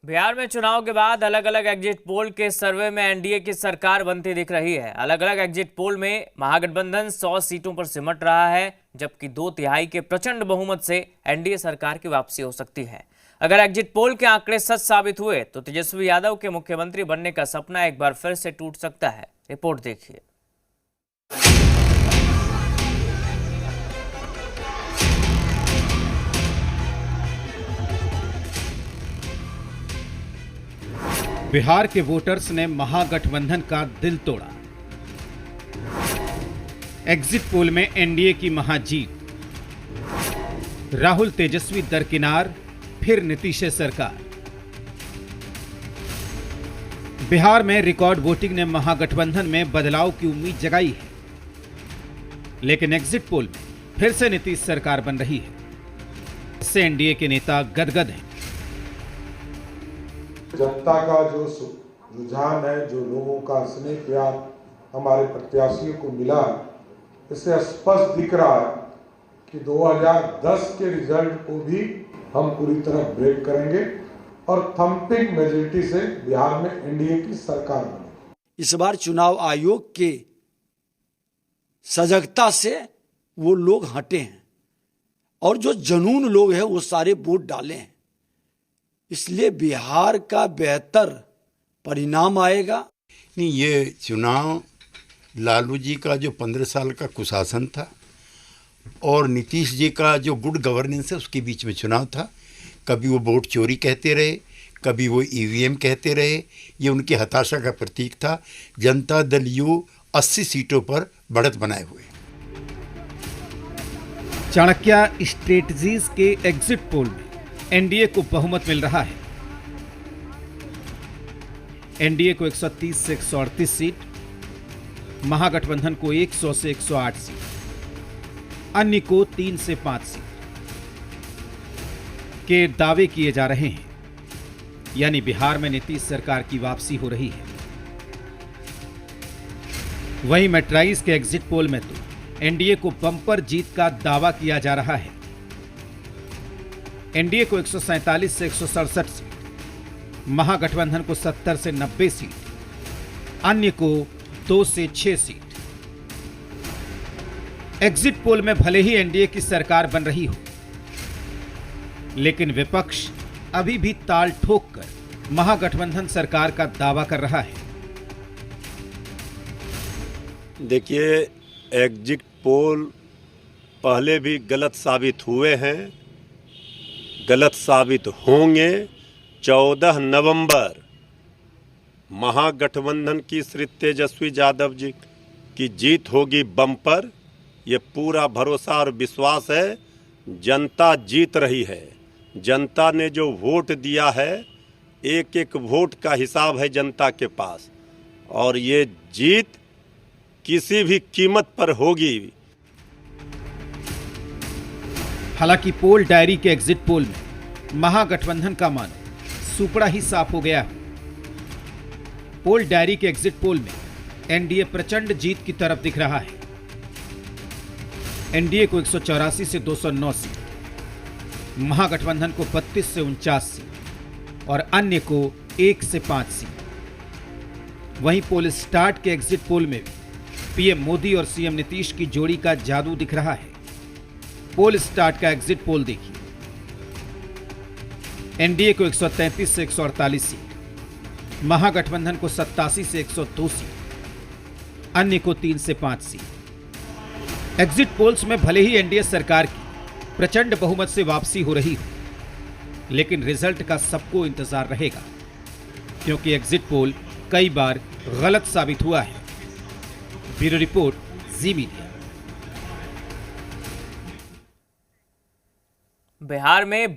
बिहार में चुनाव के बाद अलग अलग एग्जिट पोल के सर्वे में एनडीए की सरकार बनती दिख रही है। अलग अलग एग्जिट पोल में महागठबंधन 100 सीटों पर सिमट रहा है, जबकि 2/3 के प्रचंड बहुमत से एनडीए सरकार की वापसी हो सकती है। अगर एग्जिट पोल के आंकड़े सच साबित हुए तो तेजस्वी यादव के मुख्यमंत्री बनने का सपना एक बार फिर से टूट सकता है। रिपोर्ट देखिए। बिहार के वोटर्स ने महागठबंधन का दिल तोड़ा। एग्जिट पोल में एनडीए की महाजीत, राहुल तेजस्वी दरकिनार, फिर नीतीश सरकार। बिहार में रिकॉर्ड वोटिंग ने महागठबंधन में बदलाव की उम्मीद जगाई है, लेकिन एग्जिट पोल में फिर से नीतीश सरकार बन रही है। इससे एनडीए के नेता गदगद हैं। जनता का जो रुझान है, जो लोगों का स्नेह प्यार हमारे प्रत्याशियों को मिला, इससे स्पष्ट दिख रहा है कि 2010 के रिजल्ट को भी हम पूरी तरह ब्रेक करेंगे और थम्पिंग मेजॉरिटी से बिहार में एनडीए की सरकार बनेगी। इस बार चुनाव आयोग के सजगता से वो लोग हटे हैं और जो जनून लोग हैं वो सारे वोट डाले हैं, इसलिए बिहार का बेहतर परिणाम आएगा। नहीं, ये चुनाव लालू जी का जो 15 साल का कुशासन था और नीतीश जी का जो गुड गवर्नेंस है उसके बीच में चुनाव था। कभी वो वोट चोरी कहते रहे, कभी वो ईवीएम कहते रहे, ये उनकी हताशा का प्रतीक था। जनता दल यू 80 सीटों पर बढ़त बनाए हुए। चाणक्य स्ट्रेटजीज के एग्जिट पोल में एनडीए को बहुमत मिल रहा है। एनडीए को 130 से 138 सीट, महागठबंधन को 100 से 108 सीट, अन्य को 3 से 5 सीट के दावे किए जा रहे हैं। यानी बिहार में नीतीश सरकार की वापसी हो रही है। वहीं मेट्राइज के एग्जिट पोल में तो एनडीए को बम्पर जीत का दावा किया जा रहा है। एनडीए को 147 से 167 सीट, महागठबंधन को 70 से 90 सीट, अन्य को 2 से 6 सीट। एग्जिट पोल में भले ही एनडीए की सरकार बन रही हो, लेकिन विपक्ष अभी भी ताल ठोककर महागठबंधन सरकार का दावा कर रहा है। देखिए, एग्जिट पोल पहले भी गलत साबित हुए हैं, गलत साबित होंगे। 14 नवंबर महागठबंधन की श्री तेजस्वी यादव जी की जीत होगी बम्पर, ये पूरा भरोसा और विश्वास है। जनता जीत रही है। जनता ने जो वोट दिया है, एक एक वोट का हिसाब है जनता के पास, और ये जीत किसी भी कीमत पर होगी। हालांकि पोल डायरी के एग्जिट पोल में महागठबंधन का मान सुपड़ा ही साफ हो गया है। पोल डायरी के एग्जिट पोल में एनडीए प्रचंड जीत की तरफ दिख रहा है। एनडीए को 184 से 209 सीट, महागठबंधन को 32 से 49 सीट और अन्य को 1 से 5 सीट। वहीं पोल स्टार्ट के एग्जिट पोल में भी पीएम मोदी और सीएम नीतीश की जोड़ी का जादू दिख रहा है। पोल स्टार्ट का एग्जिट पोल देखिए। एनडीए को 133 से 148 सीट, महागठबंधन को 87 से 102 सीट, अन्य को 3 से 5 सीट। एग्जिट पोल्स में भले ही एनडीए सरकार की प्रचंड बहुमत से वापसी हो रही हो, लेकिन रिजल्ट का सबको इंतजार रहेगा, क्योंकि एग्जिट पोल कई बार गलत साबित हुआ है। ब्यूरो रिपोर्ट, जी मीडिया। बिहार में